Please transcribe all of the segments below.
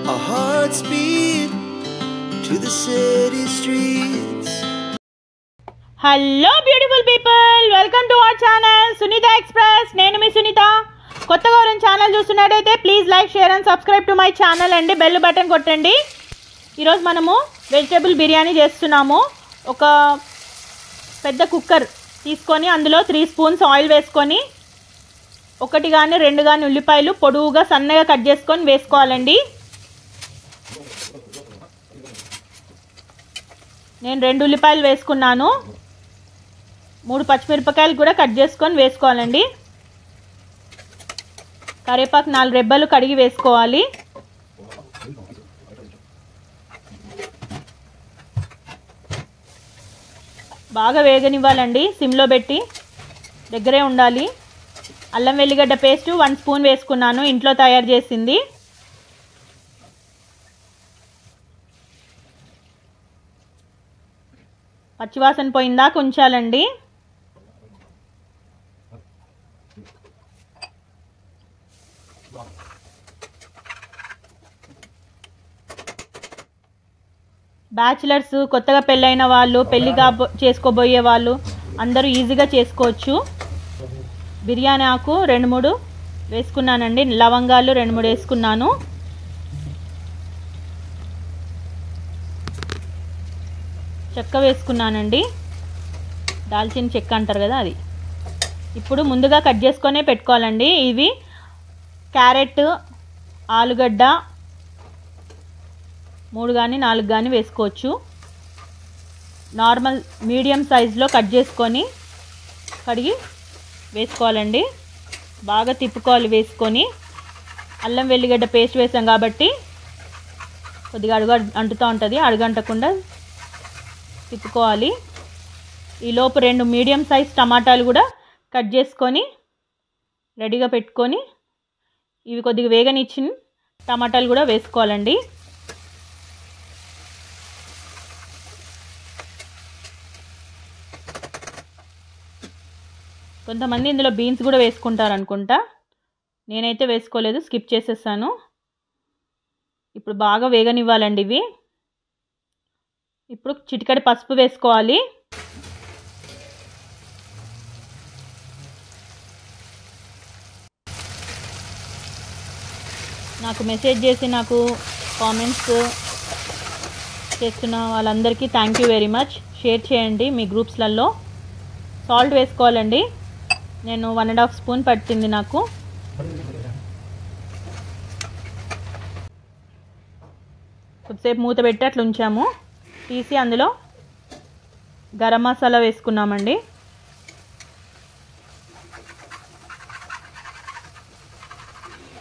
Our hearts beat to the city streets. Hello beautiful people, welcome to our channel Sunitha express. నేను మీ సునీత. కొత్తగా ఎవరైనా channel చూస్తున్నట్టయితే please like, share and subscribe to my channel అండి. Bell button కొట్టండి. ఈరోజు మనము వెజిటేబుల్ బిర్యానీ చేస్తున్నాము. ఒక పెద్ద కుక్కర్ తీసుకొని అందులో 3 స్పూన్స్ ఆయిల్ వేసుకొని 1 కానీ 2 కానీ ఉల్లిపాయలు పొడవుగా సన్నగా కట్ చేసుకొని వేసుకోవాలండి. నేను 2 ఉల్లిపాయలు వేసుకున్నాను. 3 పచ్చిమిరపకాయలు కూడా కట్ చేసుకొని వేసుకోవాలండి. కరివేపాకు 4 రెబ్బలు కడిగి వేసుకోవాలి. బాగా వేగనివ్వాలండి, సిమ్లో పెట్టి దగ్గరే ఉండాలి. అల్లం వెల్లిగడ్డ పేస్ట్ 1 స్పూన్ వేసుకున్నాను, ఇంట్లో తయారు చేసింది. పచ్చివాసన పోయిందాక ఉంచాలండి. బ్యాచిలర్స్, కొత్తగా పెళ్ళైన వాళ్ళు, చేసుకోబోయే వాళ్ళు అందరూ ఈజీగా చేసుకోవచ్చు. బిర్యానీ ఆకు 2-3 వేసుకున్నానండి. లవంగాలు 2-3 వేసుకున్నాను. చెక్క వేసుకున్నానండి, దాల్చిన చెక్క అంటారు కదా అది. ఇప్పుడు ముందుగా కట్ చేసుకొనే పెట్టుకోవాలండి. ఇవి క్యారెట్, ఆలుగడ్డ 3 కానీ 4 కానీ వేసుకోవచ్చు. నార్మల్ మీడియం సైజులో కట్ చేసుకొని కడిగి వేసుకోవాలండి. బాగా తిప్పుకోవాలి వేసుకొని. అల్లం వెల్లిగడ్డ పేస్ట్ వేసాం కాబట్టి కొద్దిగా అడుగు అంటుతూ ఉంటుంది, అడుగంటకుండా తిప్పుకోవాలి. ఈలోపు 2 మీడియం సైజ్ టమాటాలు కూడా కట్ చేసుకొని రెడీగా పెట్టుకొని ఇవి కొద్దిగా వేగనిచ్చిన టమాటాలు కూడా వేసుకోవాలండి. కొంతమంది ఇందులో బీన్స్ కూడా వేసుకుంటారు అనుకుంటా, నేనైతే వేసుకోలేదు, స్కిప్ చేసేసాను. ఇప్పుడు బాగా వేగనివ్వాలండి ఇవి. ఇప్పుడు చిటికెడు పసుపు వేసుకోవాలి. నాకు మెసేజ్ చేసి నాకు కామెంట్స్ చేస్తున్న వాళ్ళందరికీ thank you very much. Share చేయండి మీ గ్రూప్స్లలో. సాల్ట్ వేసుకోవాలండి. నేను 1.5 స్పూన్ పట్టింది నాకు. కొద్దిసేపు మూత పెట్టి అట్లా ఉంచాము. తీసి అందులో గరం మసాలా వేసుకున్నామండి.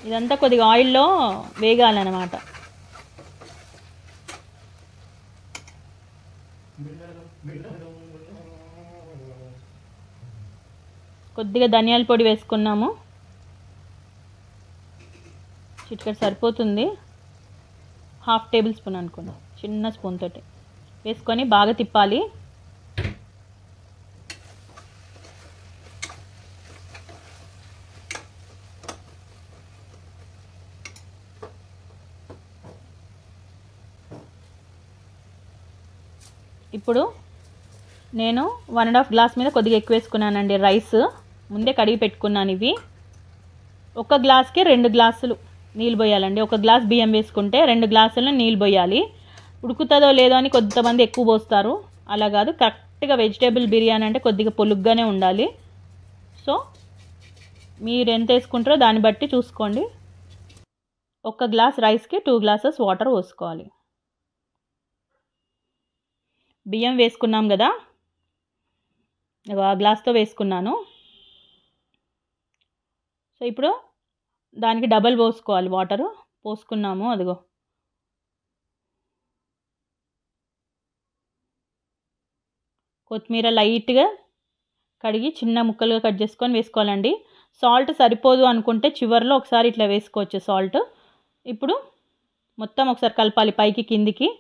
ఇదంతా కొద్దిగా ఆయిల్లో వేగాలన్నమాట. కొద్దిగా ధనియాల పొడి వేసుకున్నాము, చిటికెడు సరిపోతుంది. 1/2 టేబుల్ స్పూన్ అనుకున్నాం, చిన్న స్పూన్ తోటి వేసుకొని బాగా తిప్పాలి. ఇప్పుడు నేను 1.5 గ్లాస్ మీద కొద్దిగా ఎక్కువ వేసుకున్నానండి రైస్. ముందే కడిగి పెట్టుకున్నాను ఇవి. 1 గ్లాస్కి 2 గ్లాసులు నీళ్ళు పోయాలండి. 1 గ్లాస్ బియ్యం వేసుకుంటే 2 గ్లాసులు నీళ్ళు పోయాలి. ఉడుకుతుందో లేదో అని కొంతమంది ఎక్కువ పోస్తారు, అలా కాదు. కరెక్ట్గా వెజిటేబుల్ బిర్యానీ అంటే కొద్దిగా పొలుగ్గానే ఉండాలి. సో మీరు ఎంత వేసుకుంటారో దాన్ని బట్టి చూసుకోండి. 1 గ్లాస్ రైస్కి 2 గ్లాసెస్ వాటర్ పోసుకోవాలి. బియ్యం వేసుకున్నాం కదా, ఆ గ్లాస్తో వేసుకున్నాను. సో ఇప్పుడు దానికి డబల్ పోసుకోవాలి వాటరు. పోసుకున్నాము, అదిగో. కొత్తిమీర లైట్గా కడిగి చిన్న ముక్కలుగా కట్ చేసుకొని వేసుకోవాలండి. సాల్ట్ సరిపోదు అనుకుంటే చివరిలో ఒకసారి ఇట్లా వేసుకోవచ్చు సాల్ట్. ఇప్పుడు మొత్తం ఒకసారి కలపాలి, పైకి కిందికి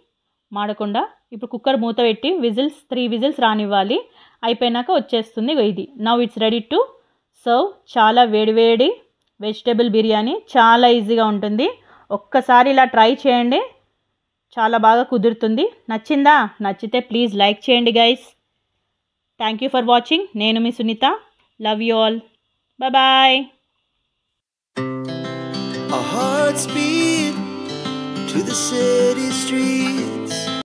మాడకుండా. ఇప్పుడు కుక్కర్ మూత పెట్టి 3 విజిల్స్ రానివ్వాలి. అయిపోయినాక వచ్చేస్తుంది ఇది. Now it's ready to serve. చాలా వేడివేడి వెజిటేబుల్ బిర్యానీ చాలా ఈజీగా ఉంటుంది. ఒక్కసారి ఇలా ట్రై చేయండి, చాలా బాగా కుదురుతుంది. నచ్చిందా? నచ్చితే ప్లీజ్ లైక్ చేయండి guys. Thank you for watching. నేను మీ Sunitha. Love you all. Bye. Our hearts beat to the city streets.